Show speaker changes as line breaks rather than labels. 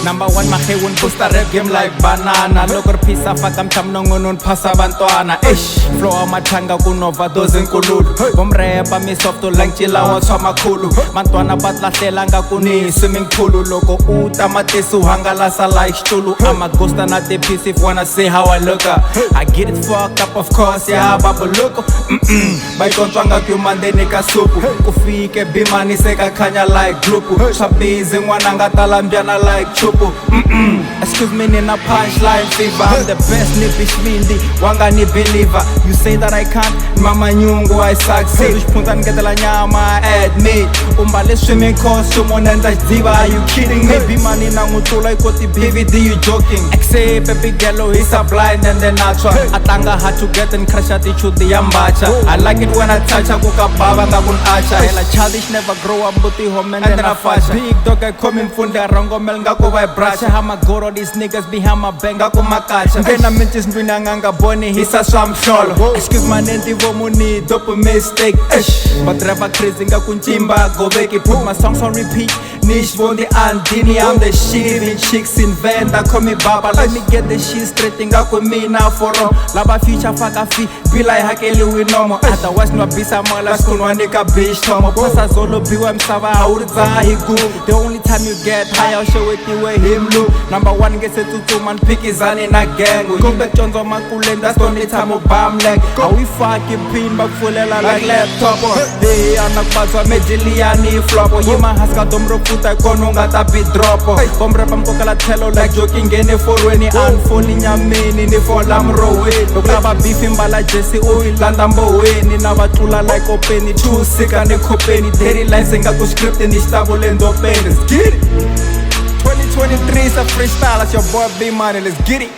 Number one mahewun booster rap game like banana. Lokor pisa fakam cham nongonun pasa bantwana. Flow amathanga kunova dozen kululu. Bom rap mi softo lang chilawa swama kulu. Mantwana batlahlela nga kuni swimming pool. Loko uta matesu hangalasa like stulu. I'm a ghost and not the piece if wanna say how I look. I get it fucked up of course, yeah, babo loco. By kontwanga kumande nika supu. Kufike bimani seka kanya like grupu. Shabizi ngwananga talambiana like chupu. Excuse me nina punchline fever. I'm the best nipi shmindi, wanga ni believer. You say that I can't, mama nyungu I succeed. Punta ngetela nyama, admit. Umbale swimming costume onenda diva. Are you kidding me? Bimani na ngutula ikoti BVD, you joking? Except baby girl, he's a blind and then natural. Atanga had to get and crash at the chuti yambacha. I like it when I touch a kuka baba ngakun acha. Hela childish never grow up buti home and then I fasha. Big dog I come in funda rongo mel ngako by brasha. Hama goro these niggas behind my bang ngako makacha. Ngena mintis ndwina nganga boni hisa swam sholo. Excuse my nenti vomuni dope mistake. But rapper crazy ngakun chimba go beki. Put my songs on repeat. Niche Bondi Andini, I'm the shit. Even chicks in Venda call me Baba. Let me get the shit straight. Ngako me now for all. Laba feature faka fi. Be like hakeli we normal. Otherwise no bisa mala skunwa nika bitch tomo. Pasa zolo biwa msava hauriza higu. The only time you get high I'll show it you way him look. Number one gets it to man picky zani na gang. Come back John's on my cooling, that's the only time we bam leg. How we fucking pin back fulela like laptop. Hey anak bazwa mejiliani flop. Yima haska domro puta kono ngata bi drop. Bombre pam kokala telo like joking gene for when he unfolding nyamini ni for lam rowe. Lokaba beefing bala jesi uyilanda mboweni nabatula like openi too sick and kopeni daily lines ngako script ni stable ndopeni. Let's get it. 2023 is a freestyle, it's your boy B Money, let's get it.